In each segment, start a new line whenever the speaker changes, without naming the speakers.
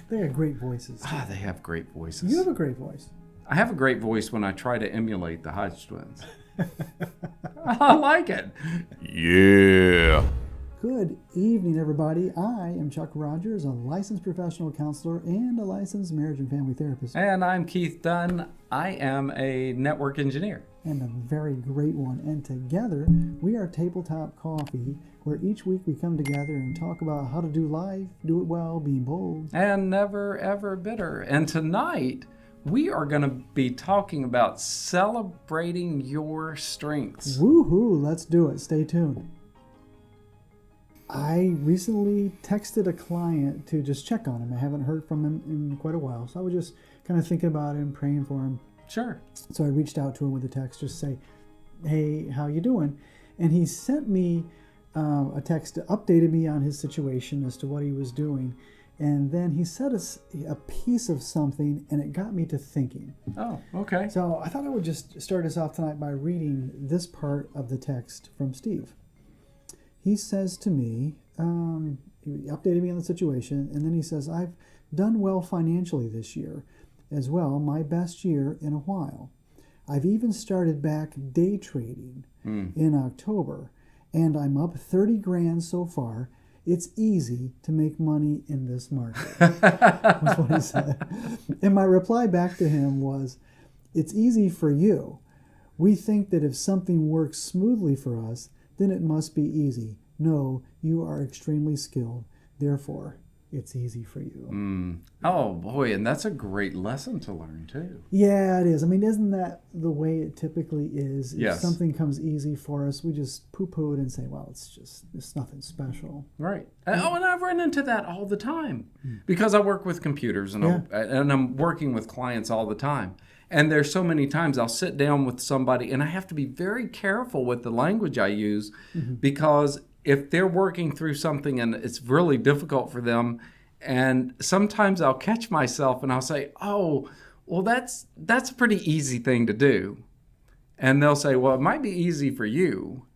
They have great voices.
Ah, they have great voices.
You have a great voice.
I have a great voice when I try to emulate the Hodge twins. I like it. Yeah.
Good evening, everybody. I am Chuck Rogers, a licensed professional counselor and a licensed marriage and family therapist.
And I'm Keith Dunn. I am a network engineer.
And a very great one. And together, we are Tabletop Coffee, where each week we come together and talk about how to do life, do it well, being bold.
And never, ever bitter. And tonight, we are going to be talking about celebrating your strengths.
Woohoo! Let's do it. Stay tuned. I recently texted a client to just check on him. I haven't heard from him in quite a while, so I was just kind of thinking about him, praying for him.
Sure.
So I reached out to him with a text, just say, "Hey, how you doing?" And he sent me a text, updated me on his situation as to what he was doing, and then he said a piece of something, and it got me to thinking.
Oh, okay.
So I thought I would just start us off tonight by reading this part of the text from Steve. He says to me, he updated me on the situation, and then he says, "I've done well financially this year as well, my best year in a while. I've even started back day trading in October, and I'm up 30 grand so far. It's easy to make money in this market," was what he said. And my reply back to him was, "It's easy for you. We think that if something works smoothly for us, then it must be easy. No, you are extremely skilled. Therefore, it's easy for you."
Oh, boy, and that's a great lesson to learn, too.
Yeah, it is. I mean, isn't that the way it typically is? If
Yes.
something comes easy for us, we just poo-poo it and say, well, it's nothing special.
Right. And I've run into that all the time because I work with computers and I'm working with clients all the time. And there's so many times I'll sit down with somebody and I have to be very careful with the language I use because if they're working through something and it's really difficult for them, and sometimes I'll catch myself and I'll say, "Oh, well, that's a pretty easy thing to do." And they'll say, "Well, it might be easy for you."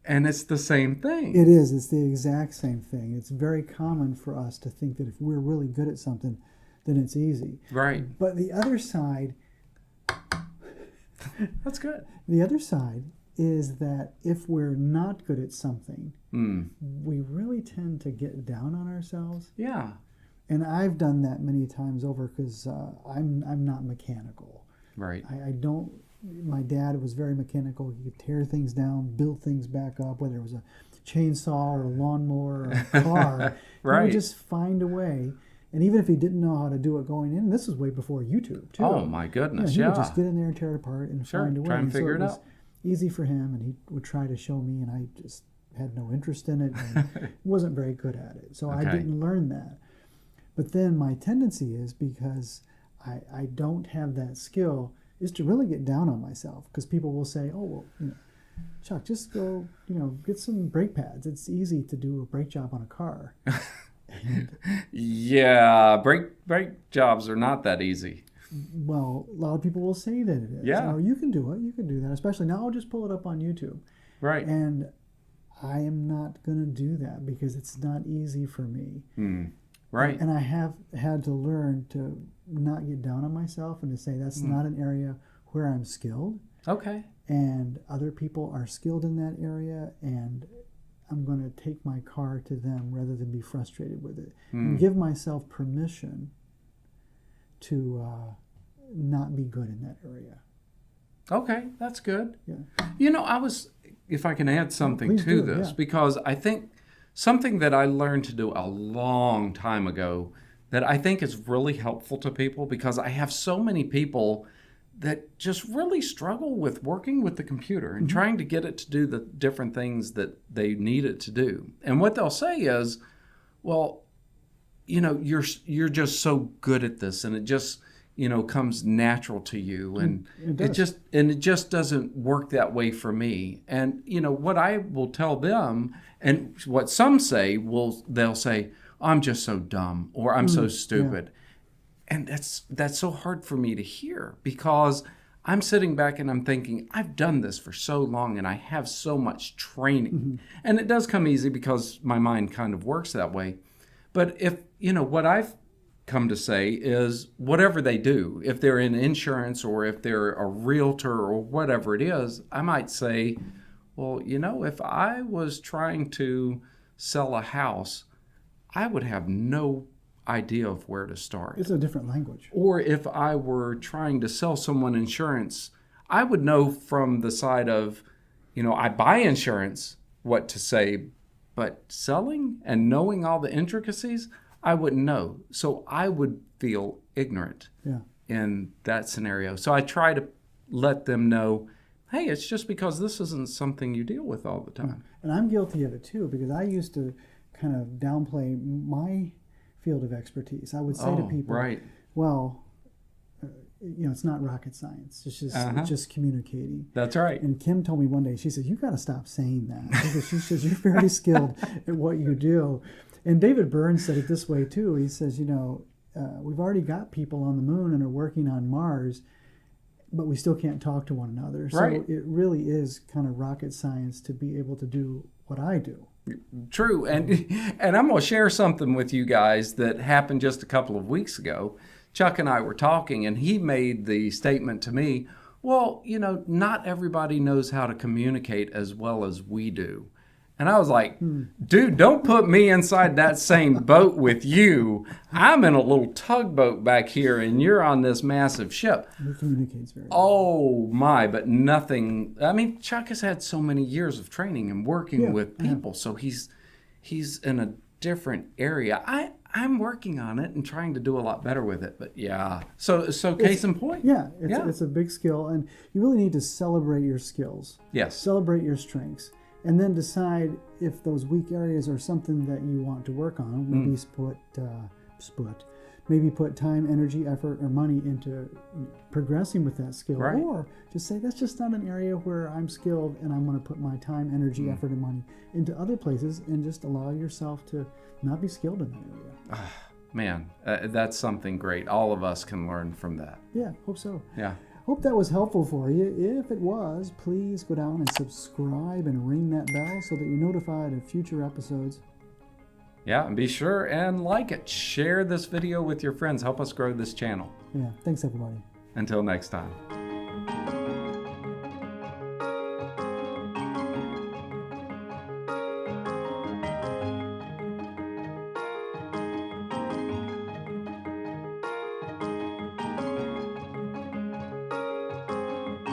And it's the same thing.
It is. It's the exact same thing. It's very common for us to think that if we're really good at something, then it's easy.
Right.
But the other side...
That's good.
The other side is that if we're not good at something, we really tend to get down on ourselves.
Yeah.
And I've done that many times over because I'm not mechanical.
Right.
I don't. My dad was very mechanical. He could tear things down, build things back up, whether it was a chainsaw or a lawnmower or a car.
Right.
He would just find a way. And even if he didn't know how to do it going in, this was way before YouTube too.
Oh my goodness!
He would just get in there and tear it apart and find a way.
Try and figure it out.
Easy for him, and he would try to show me, and I just had no interest in it and wasn't very good at it. So I didn't learn that. But then my tendency is, because I don't have that skill, is to really get down on myself, because people will say, "Oh, well, Chuck, just go, get some brake pads. It's easy to do a brake job on a car."
Yeah, brake jobs are not that easy.
Well, a lot of people will say that it is.
Yeah.
Or you can do it. You can do that. Especially now, I'll just pull it up on YouTube.
Right.
And I am not going to do that because it's not easy for me.
Right.
And I have had to learn to not get down on myself and to say that's not an area where I'm skilled.
Okay.
And other people are skilled in that area, and I'm going to take my car to them rather than be frustrated with it. And give myself permission to not be good in that area.
Okay, that's good.
Yeah.
If I can add something
Please
to
do,
this,
yeah.
because I think something that I learned to do a long time ago that I think is really helpful to people, because I have so many people that just really struggle with working with the computer and trying to get it to do the different things that they need it to do. And what they'll say is, "Well, you're just so good at this, and it just comes natural to you, and it just doesn't work that way for me." And what I will tell them, and what some say, they'll say, "I'm just so dumb," or "I'm so stupid." And that's so hard for me to hear, because I'm sitting back and I'm thinking, I've done this for so long and I have so much training. And it does come easy because my mind kind of works that way. But if, what I've come to say is whatever they do, if they're in insurance or if they're a realtor or whatever it is, I might say, well, if I was trying to sell a house, I would have no idea of where to start.
It's a different language.
Or if I were trying to sell someone insurance, I would know from the side of, I buy insurance what to say, but selling and knowing all the intricacies, I wouldn't know. So I would feel ignorant in that scenario. So I try to let them know, hey, it's just because this isn't something you deal with all the time.
And I'm guilty of it too, because I used to kind of downplay my field of expertise. I would say to people,
right.
well, it's not rocket science. It's just communicating.
That's right.
And Kim told me one day, she said, you got to stop saying that, because she says, you're very skilled at what you do. And David Burns said it this way too. He says, we've already got people on the moon and are working on Mars, but we still can't talk to one another.
Right.
So it really is kind of rocket science to be able to do what I do.
True. And I'm going to share something with you guys that happened just a couple of weeks ago. Chuck and I were talking, and he made the statement to me, well, not everybody knows how to communicate as well as we do. And I was like, dude, don't put me inside that same boat with you. I'm in a little tugboat back here, and you're on this massive ship.
He communicates very well.
Oh, my, but nothing. I mean, Chuck has had so many years of training and working with people, so he's in a different area. I'm working on it and trying to do a lot better with it, but yeah. So case in point.
Yeah, it's a big skill, and you really need to celebrate your skills.
Yes.
Celebrate your strengths. And then decide if those weak areas are something that you want to work on. Maybe maybe put time, energy, effort, or money into progressing with that skill.
Right.
Or just say, that's just not an area where I'm skilled, and I'm going to put my time, energy, effort, and money into other places, and just allow yourself to not be skilled in that area.
Man, that's something great. All of us can learn from that.
Yeah, hope so.
Yeah.
Hope that was helpful for you. If it was, please go down and subscribe and ring that bell so that you're notified of future episodes.
Yeah, and be sure and like it. Share this video with your friends. Help us grow this channel.
Yeah, thanks everybody.
Until next time.